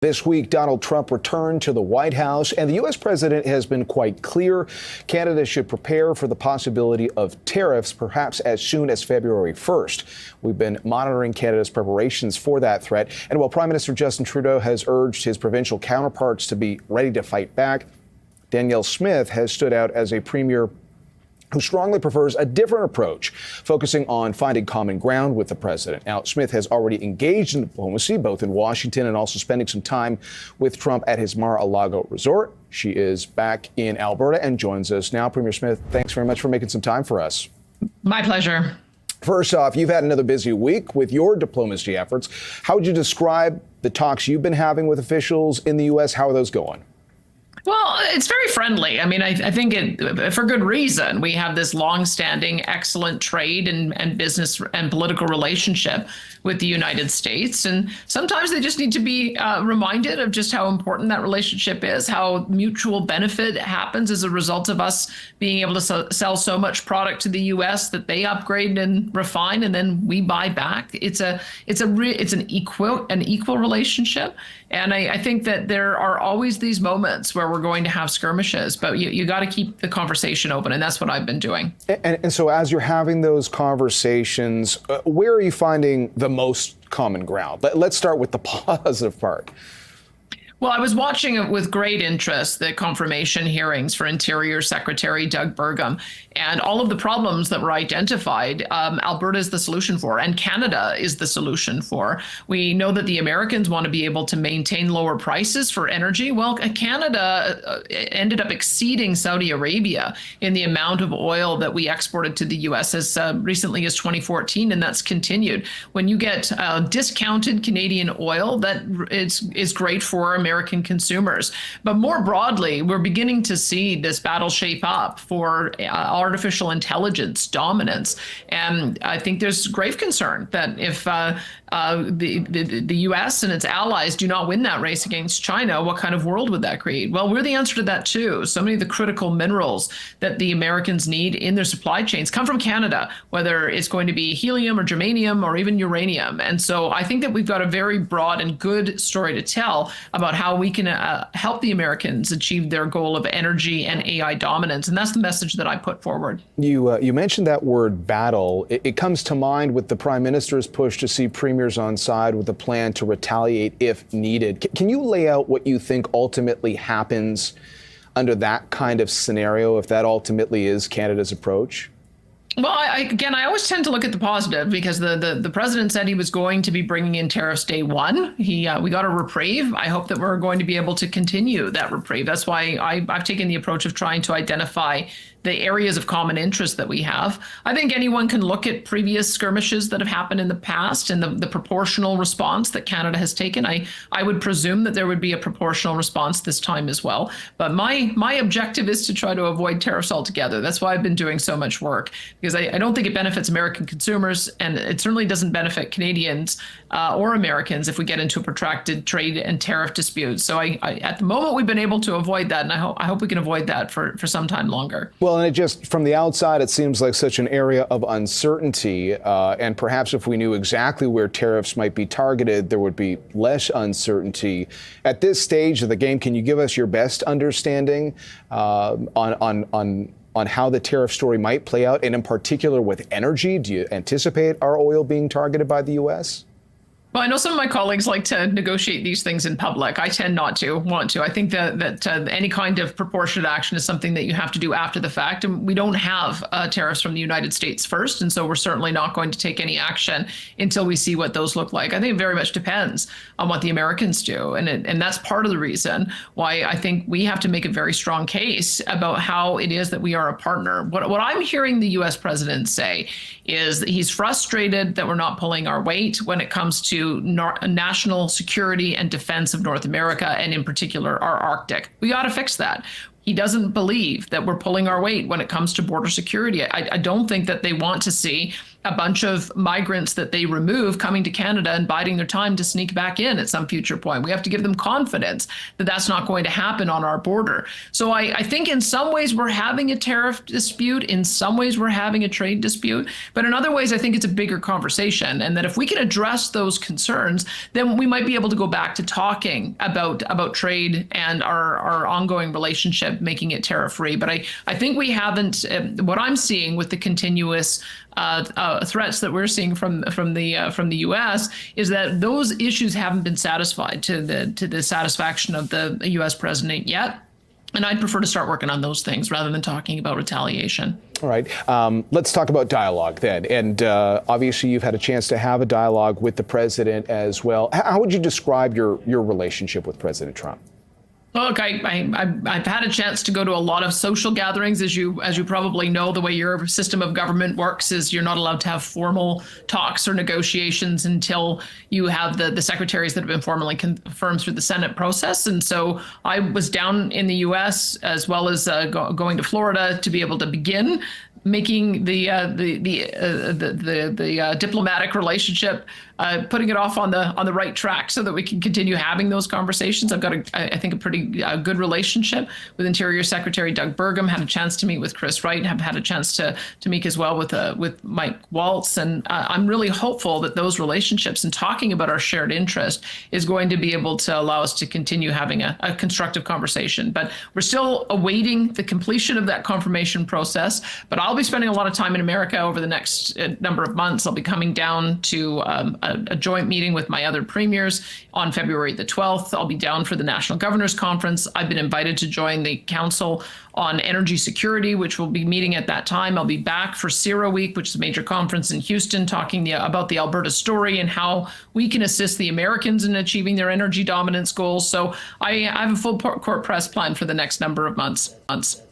This week, Donald Trump returned to the White House, and the U.S. president has been quite clear. Canada should prepare for the possibility of tariffs, perhaps as soon as February 1st. We've been monitoring Canada's preparations for that threat. And while Prime Minister Justin Trudeau has urged his provincial counterparts to be ready to fight back, Danielle Smith has stood out as a premier who strongly prefers a different approach, focusing on finding common ground with the president. Now, Smith has already engaged in diplomacy, both in Washington and also spending some time with Trump at his Mar-a-Lago resort. She is back in Alberta and joins us now. Premier Smith, thanks very much for making some time for us. My pleasure. First off, you've had another busy week with your diplomacy efforts. How would you describe the talks you've been having with officials in the U.S.? How are those going? Well, it's very friendly. I mean, I think it for good reason. We have this longstanding, excellent trade and business and political relationship with the United States. And sometimes they just need to be reminded of just how important that relationship is, how mutual benefit happens as a result of us being able to sell so much product to the U.S. that they upgrade and refine, and then we buy back. It's an equal relationship. And I think that there are always these moments where we're going to have skirmishes, but you got to keep the conversation open. And that's what I've been doing. And so as you're having those conversations, where are you finding the most common ground? Let's start with the positive part. Well, I was watching with great interest the confirmation hearings for Interior Secretary Doug Burgum, and all of the problems that were identified, Alberta is the solution for, and Canada is the solution for. We know that the Americans want to be able to maintain lower prices for energy. Well, Canada ended up exceeding Saudi Arabia in the amount of oil that we exported to the U.S. as recently as 2014, and that's continued. When you get discounted Canadian oil, that is great for American consumers. But more broadly, we're beginning to see this battle shape up for artificial intelligence dominance. And I think there's grave concern that if the U.S. and its allies do not win that race against China, what kind of world would that create? Well, we're the answer to that, too. So many of the critical minerals that the Americans need in their supply chains come from Canada, whether it's going to be helium or germanium or even uranium. And so I think that we've got a very broad and good story to tell about how we can help the Americans achieve their goal of energy and AI dominance. And that's the message that I put forward. You mentioned that word battle. It comes to mind with the Prime Minister's push to see premiers on side with a plan to retaliate if needed. Can you lay out what you think ultimately happens under that kind of scenario, if that ultimately is Canada's approach? Well, I always tend to look at the positive, because the president said he was going to be bringing in tariffs day one. We got a reprieve. I hope that we're going to be able to continue that reprieve. That's why I've taken the approach of trying to identify the areas of common interest that we have. I think anyone can look at previous skirmishes that have happened in the past and the proportional response that Canada has taken. I would presume that there would be a proportional response this time as well. But my objective is to try to avoid tariffs altogether. That's why I've been doing so much work, because I don't think it benefits American consumers, and it certainly doesn't benefit Canadians or Americans if we get into a protracted trade and tariff dispute. So at the moment, we've been able to avoid that, and I hope we can avoid that for some time longer. Well, and it just, from the outside, it seems like such an area of uncertainty. And perhaps if we knew exactly where tariffs might be targeted, there would be less uncertainty. At this stage of the game, can you give us your best understanding on how the tariff story might play out, and in particular with energy? Do you anticipate our oil being targeted by the U.S.? Well, I know some of my colleagues like to negotiate these things in public. I tend not to want to. I think that any kind of proportionate action is something that you have to do after the fact. And we don't have tariffs from the United States first. And so we're certainly not going to take any action until we see what those look like. I think it very much depends on what the Americans do. And that's part of the reason why I think we have to make a very strong case about how it is that we are a partner. What I'm hearing the U.S. president say is that he's frustrated that we're not pulling our weight when it comes to national security and defense of North America, and in particular our Arctic. We got to fix that. He doesn't believe that we're pulling our weight when it comes to border security. I don't think that they want to see a bunch of migrants that they remove coming to Canada and biding their time to sneak back in at some future point. We have to give them confidence that that's not going to happen on our border. So I think in some ways we're having a tariff dispute. In some ways we're having a trade dispute. But in other ways, I think it's a bigger conversation. And that if we can address those concerns, then we might be able to go back to talking about trade and our ongoing relationship, making it tariff free. But I think we haven't, what I'm seeing with the continuous threats that we're seeing from the U.S. is that those issues haven't been satisfied to the satisfaction of the U.S. president yet. And I'd prefer to start working on those things rather than talking about retaliation. All right. Let's talk about dialogue then. And obviously, you've had a chance to have a dialogue with the president as well. How would you describe your relationship with President Trump? Look, I've had a chance to go to a lot of social gatherings. As you probably know, the way your system of government works is you're not allowed to have formal talks or negotiations until you have the secretaries that have been formally confirmed through the Senate process. And so I was down in the U.S. as well as going to Florida to be able to begin making the diplomatic relationship, putting it off on the right track so that we can continue having those conversations. I've got I think a pretty good relationship with Interior Secretary Doug Burgum. Had a chance to meet with Chris Wright. Have had a chance to meet as well with Mike Waltz. And I'm really hopeful that those relationships and talking about our shared interest is going to be able to allow us to continue having a constructive conversation. But we're still awaiting the completion of that confirmation process. But I'll be spending a lot of time in America over the next number of months. I'll be coming down to a joint meeting with my other premiers on February the 12th. I'll be down for the National Governors Conference. I've been invited to join the Council on Energy Security, which will be meeting at that time. I'll be back for CERA Week, which is a major conference in Houston, talking about the Alberta story and how we can assist the Americans in achieving their energy dominance goals. So I have a full court press plan for the next number of months.